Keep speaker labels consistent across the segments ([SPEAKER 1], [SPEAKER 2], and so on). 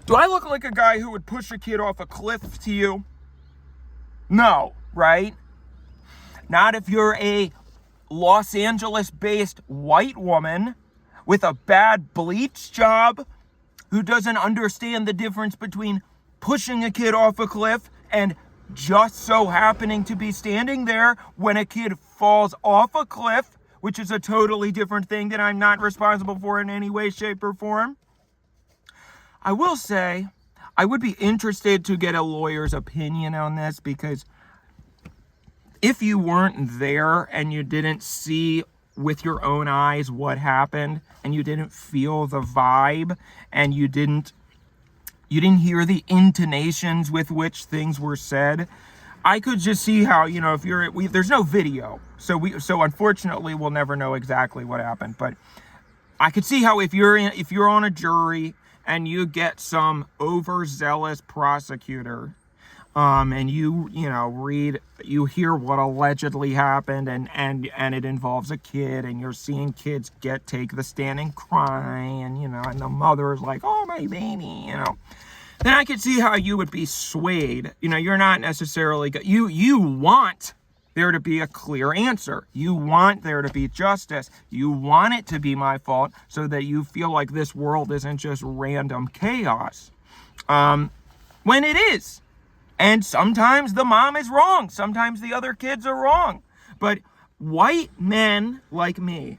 [SPEAKER 1] Do I look like a guy who would push a kid off a cliff to you? No, right? Not if you're a Los Angeles-based white woman with a bad bleach job who doesn't understand the difference between pushing a kid off a cliff and just so happening to be standing there when a kid falls off a cliff, which is a totally different thing that I'm not responsible for in any way, shape, or form. I will say, I would be interested to get a lawyer's opinion on this, because if you weren't there and you didn't see with your own eyes what happened, and you didn't feel the vibe, and you didn't hear the intonations with which things were said, I could just see how, you know, if there's no video, so unfortunately we'll never know exactly what happened. But I could see how if you're on a jury and you get some overzealous prosecutor, and you hear what allegedly happened, and it involves a kid, and you're seeing kids take the stand and cry, and and the mother is like, oh, my baby, then I could see how you would be swayed. You're not necessarily you want there to be a clear answer. You want there to be justice. You want it to be my fault, so that you feel like this world isn't just random chaos, when it is. And sometimes the mom is wrong. Sometimes the other kids are wrong. But white men like me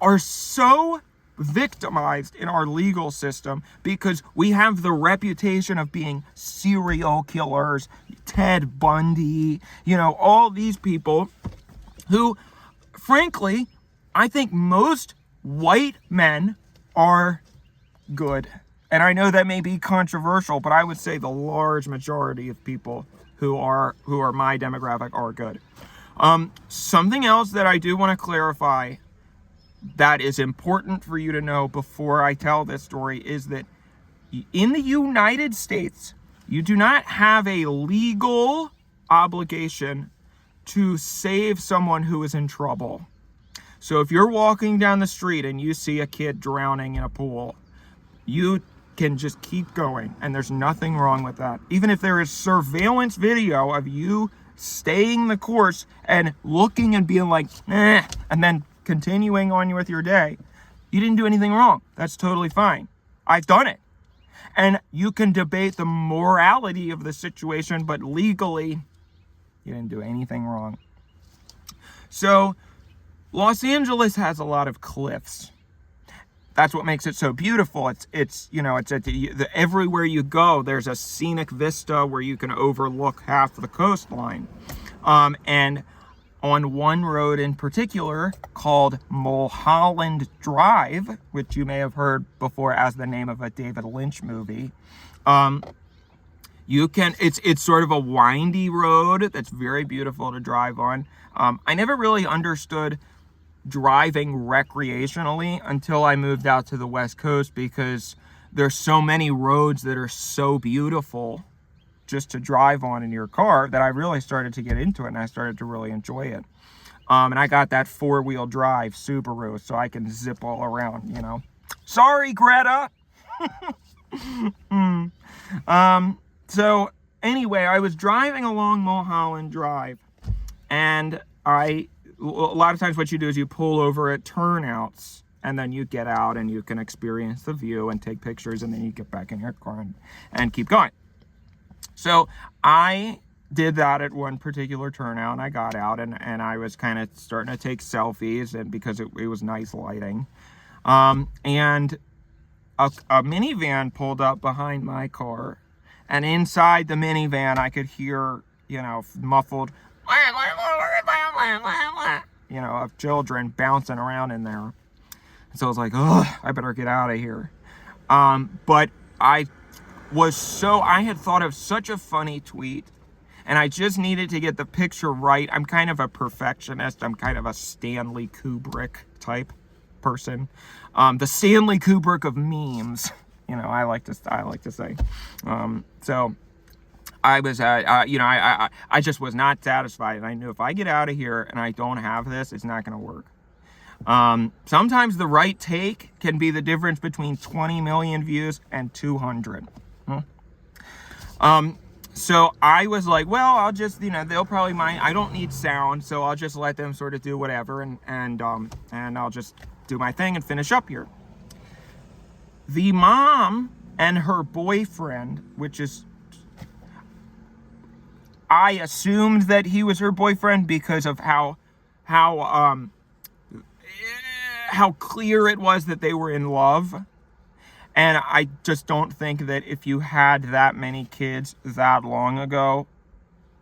[SPEAKER 1] are so victimized in our legal system because we have the reputation of being serial killers, Ted Bundy, all these people who, frankly, I think most white men are good. And I know that may be controversial, but I would say the large majority of people who are my demographic are good. Something else that I do want to clarify that is important for you to know before I tell this story is that in the United States, you do not have a legal obligation to save someone who is in trouble. So if you're walking down the street and you see a kid drowning in a pool, you can just keep going, and there's nothing wrong with that. Even if there is surveillance video of you staying the course and looking and being like, and then continuing on with your day, you didn't do anything wrong. That's totally fine. I've done it. And you can debate the morality of the situation, but legally, you didn't do anything wrong. So, Los Angeles has a lot of cliffs. That's what makes it so beautiful. It's everywhere you go, there's a scenic vista where you can overlook half the coastline. And on one road in particular called Mulholland Drive, which you may have heard before as the name of a David Lynch movie, it's sort of a windy road that's very beautiful to drive on. I never really understood driving recreationally until I moved out to the West Coast, because there's so many roads that are so beautiful just to drive on in your car that I really started to get into it, and I started to really enjoy it. And I got that 4-wheel drive Subaru, so I can zip all around, Sorry, Greta! So anyway, I was driving along Mulholland Drive, and a lot of times what you do is you pull over at turnouts, and then you get out and you can experience the view and take pictures, and then you get back in your car and keep going. So I did that at one particular turnout, and I got out and I was kind of starting to take selfies, and because it was nice lighting. And a minivan pulled up behind my car, and inside the minivan I could hear, muffled of children bouncing around in there. So I was like, oh, I better get out of here. But I had thought of such a funny tweet, and I just needed to get the picture right. I'm kind of a perfectionist. I'm kind of a Stanley Kubrick type person. The Stanley Kubrick of memes, I like to say. So I was, I just was not satisfied, and I knew if I get out of here and I don't have this, it's not going to work. Sometimes the right take can be the difference between 20 million views and 200. So I was like, well, I'll just, they'll probably mind. I don't need sound, so I'll just let them sort of do whatever, and I'll just do my thing and finish up here. The mom and her boyfriend, which is, I assumed that he was her boyfriend because of how clear it was that they were in love. And I just don't think that if you had that many kids that long ago,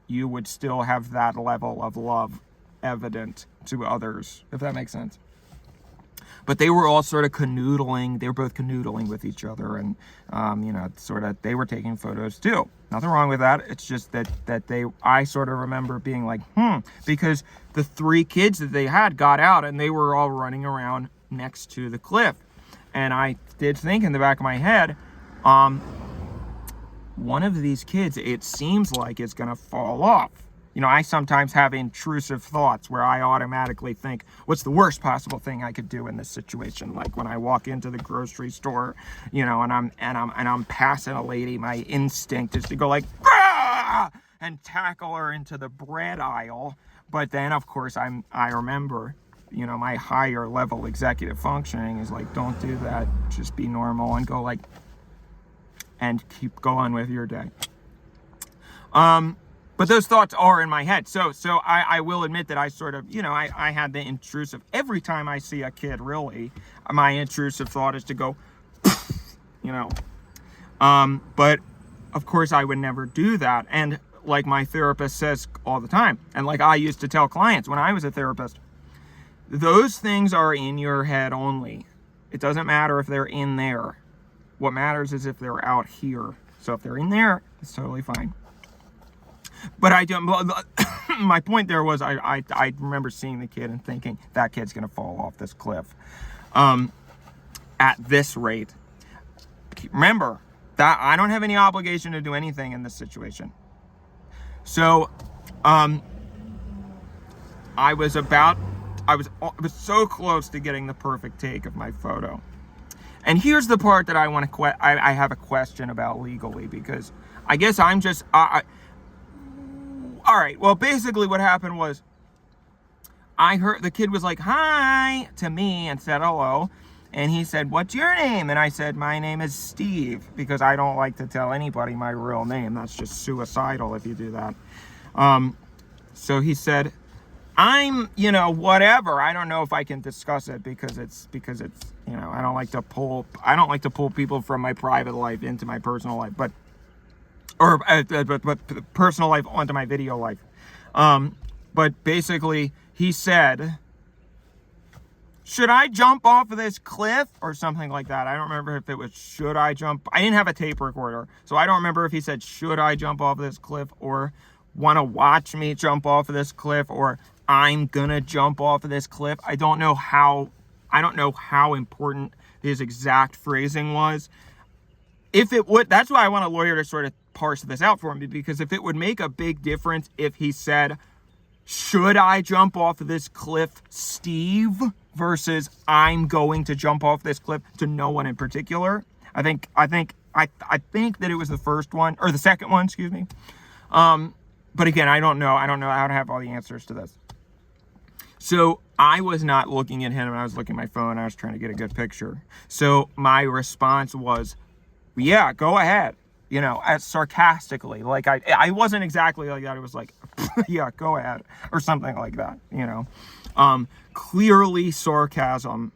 [SPEAKER 1] you would still have that level of love evident to others, if that makes sense. But they were all sort of canoodling. They were both canoodling with each other, and they were taking photos too. Nothing wrong with that. It's just that I sort of remember being like, because the 3 kids that they had got out and they were all running around next to the cliff. And I did think in the back of my head, one of these kids, it seems like it's gonna fall off. I sometimes have intrusive thoughts where I automatically think, what's the worst possible thing I could do in this situation? Like when I walk into the grocery store, and I'm passing a lady, my instinct is to go like, "Grah!" and tackle her into the bread aisle. But then, of course, I remember, my higher level executive functioning is like, don't do that. Just be normal and go like, and keep going with your day. But those thoughts are in my head. So I will admit that I sort of, I had the intrusive, every time I see a kid, really, my intrusive thought is to go, but of course I would never do that. And like my therapist says all the time, and like I used to tell clients when I was a therapist, those things are in your head only. It doesn't matter if they're in there. What matters is if they're out here. So if they're in there, it's totally fine. But I don't. My point there was I remember seeing the kid and thinking that kid's gonna fall off this cliff. At this rate, remember that I don't have any obligation to do anything in this situation. So, I was so close to getting the perfect take of my photo. And here's the part that I want to I have a question about legally, because I guess I'm just all right, well, basically what happened was I heard the kid was like, hi, to me and said hello. And he said, what's your name? And I said, my name is Steve, because I don't like to tell anybody my real name. That's just suicidal if you do that. So he said, I'm, whatever. I don't know if I can discuss it because it's, I don't like to pull people from my private life into my personal life, but personal life onto my video life. But basically he said, should I jump off of this cliff or something like that? I don't remember if it was, should I jump? I didn't have a tape recorder, so I don't remember if he said, should I jump off of this cliff, or want to watch me jump off of this cliff, or I'm gonna jump off of this cliff. I don't know how important his exact phrasing was. If it would, that's why I want a lawyer to sort of parse this out for me, because if it would make a big difference if he said, should I jump off of this cliff, Steve, versus I'm going to jump off this cliff to no one in particular. I think that it was the first one, or the second one, excuse me. But again, I don't know how to have all the answers to this. So I was not looking at him, and I was looking at my phone. I was trying to get a good picture. So my response was, yeah, go ahead, as sarcastically. Like I wasn't exactly like that. It was like, yeah, go ahead, or something like that, clearly sarcasm,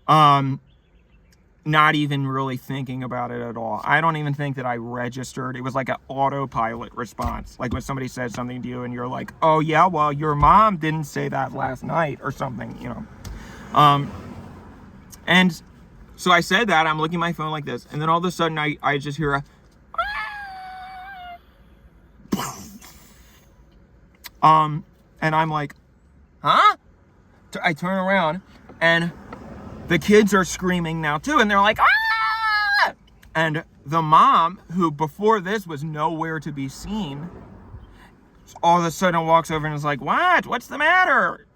[SPEAKER 1] not even really thinking about it at all. I don't even think that I registered. It was like an autopilot response. Like when somebody says something to you and you're like, oh yeah, well, your mom didn't say that last night or something, and so I said that, I'm looking at my phone like this, and then all of a sudden I just hear a and I'm like, huh? I turn around and the kids are screaming now too, and they're like, ah! And the mom, who before this was nowhere to be seen, all of a sudden walks over and is like, what's the matter?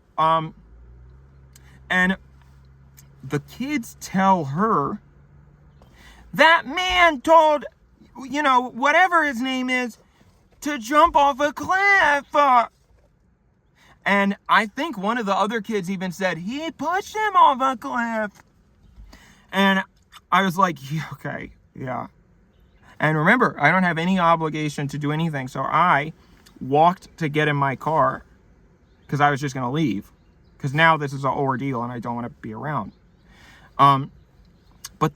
[SPEAKER 1] And the kids tell her, that man told, whatever his name is, to jump off a cliff. And I think one of the other kids even said, he pushed him off a cliff. And I was like, yeah, okay, yeah. And remember, I don't have any obligation to do anything. So I walked to get in my car because I was just going to leave. Because now this is an ordeal and I don't want to be around. But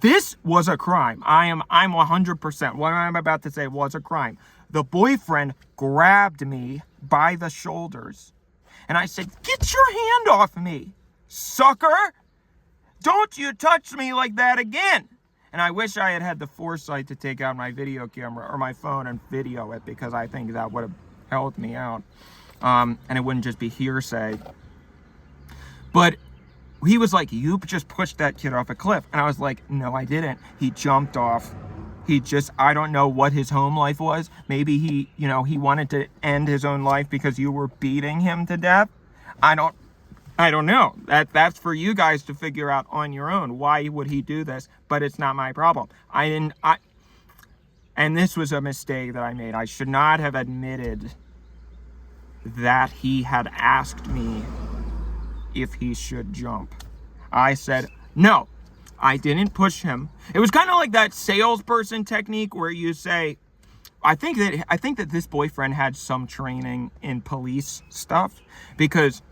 [SPEAKER 1] this was a crime. I'm 100%. What I'm about to say was a crime. The boyfriend grabbed me by the shoulders. And I said, get your hand off me, sucker. Don't you touch me like that again. And I wish I had had the foresight to take out my video camera or my phone and video it, because I think that would have helped me out. And it wouldn't just be hearsay. But he was like, you just pushed that kid off a cliff. And I was like, no, I didn't. He jumped off. I don't know what his home life was. Maybe he wanted to end his own life because you were beating him to death. I don't know. That's for you guys to figure out on your own. Why would he do this? But it's not my problem. And this was a mistake that I made. I should not have admitted that he had asked me if he should jump. I said, no, I didn't push him. It was kind of like that salesperson technique where you say, I think that this boyfriend had some training in police stuff, because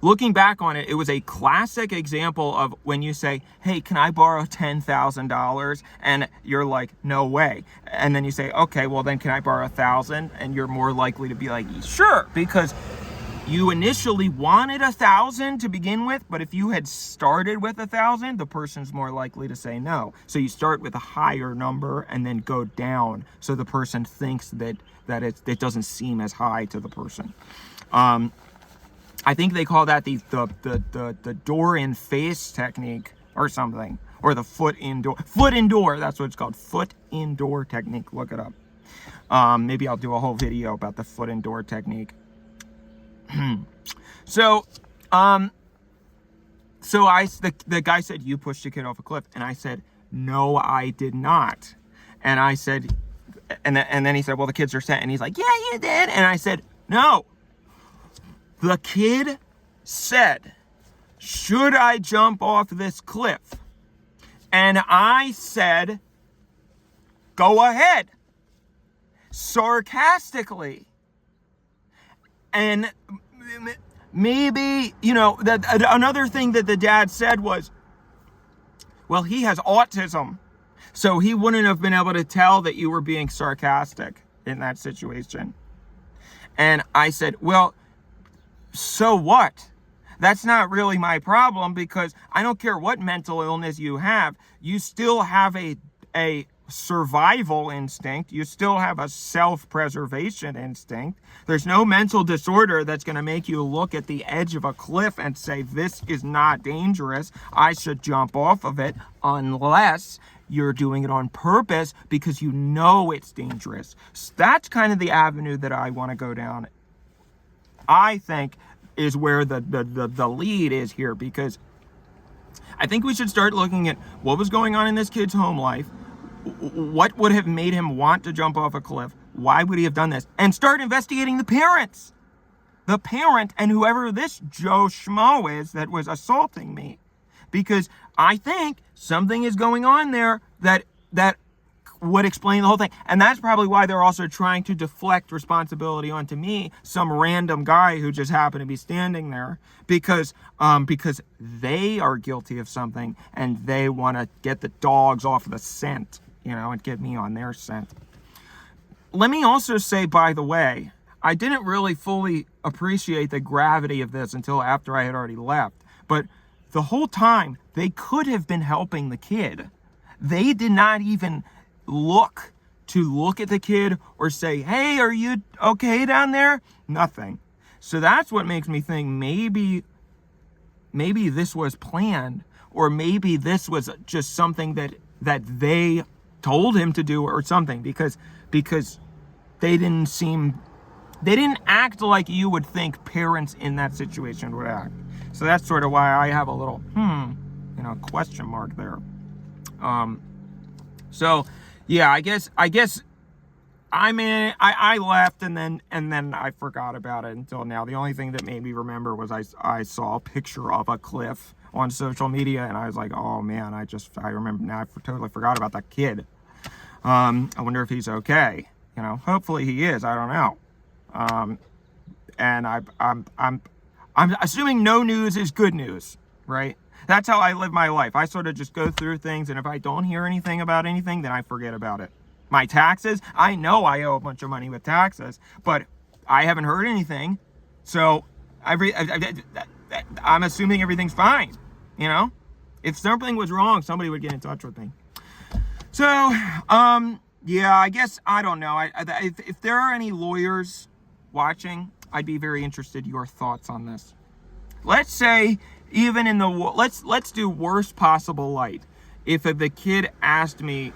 [SPEAKER 1] looking back on it, it was a classic example of when you say, hey, can I borrow $10,000? And you're like, no way. And then you say, okay, well then can I borrow $1,000? And you're more likely to be like, sure, because you initially wanted $1,000 to begin with, but if you had started with $1,000, the person's more likely to say no. So you start with a higher number and then go down, so the person thinks that it doesn't seem as high to the person. I think they call that the door in face technique or something, or the foot in door. That's what it's called, foot in door technique. Look it up. Maybe I'll do a whole video about the foot in door technique. So the guy said, you pushed the kid off a cliff. And I said, no, I did not. And I said, and then he said, well, the kids are sent. And he's like, yeah, you did. And I said, no. The kid said, should I jump off this cliff? And I said, go ahead. Sarcastically. And maybe, another thing that the dad said was, well, he has autism, so he wouldn't have been able to tell that you were being sarcastic in that situation. And I said, well, so what? That's not really my problem, because I don't care what mental illness you have, you still have a survival instinct. You still have a self-preservation instinct. There's no mental disorder that's going to make you look at the edge of a cliff and say, this is not dangerous, I should jump off of it, unless you're doing it on purpose because you know it's dangerous. So that's kind of the avenue that I want to go down, I think, is where the lead is here, because I think we should start looking at what was going on in this kid's home life. What would have made him want to jump off a cliff? Why would he have done this? And start investigating the parents. The parent and whoever this Joe Schmo is that was assaulting me. Because I think something is going on there that would explain the whole thing. And that's probably why they're also trying to deflect responsibility onto me, some random guy who just happened to be standing there, because they are guilty of something and they want to get the dogs off the scent, and get me on their scent. Let me also say, by the way, I didn't really fully appreciate the gravity of this until after I had already left. But the whole time, they could have been helping the kid. They did not even look at the kid or say, hey, are you okay down there? Nothing. So that's what makes me think maybe this was planned, or maybe this was just something that they told him to do or something, because they didn't seem they didn't act like you would think parents in that situation would act. So that's sort of why I have a little, question mark there. So yeah, I guess I left and then I forgot about it until now. The only thing that made me remember was I saw a picture of a cliff on social media, and I was like, oh man, I remember now. I totally forgot about that kid. I wonder if he's okay. Hopefully he is. I don't know. And I'm assuming no news is good news, right? That's how I live my life. I sort of just go through things, and if I don't hear anything about anything, then I forget about it. My taxes, I know I owe a bunch of money with taxes, but I haven't heard anything. So I'm assuming everything's fine. If something was wrong, somebody would get in touch with me. So, yeah, I guess, I don't know. If there are any lawyers watching, I'd be very interested in your thoughts on this. Let's say, even in the, let's do worst possible light. If the kid asked me,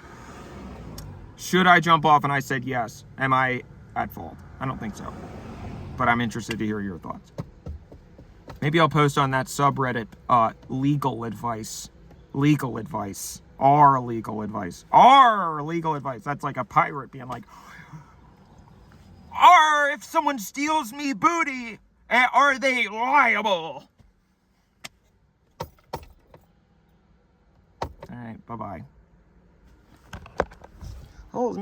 [SPEAKER 1] should I jump off, and I said yes, am I at fault? I don't think so. But I'm interested to hear your thoughts. Maybe I'll post on that subreddit, legal advice. Our legal advice. That's like a pirate being like, if someone steals me booty, are they liable? All right, bye-bye. Oh,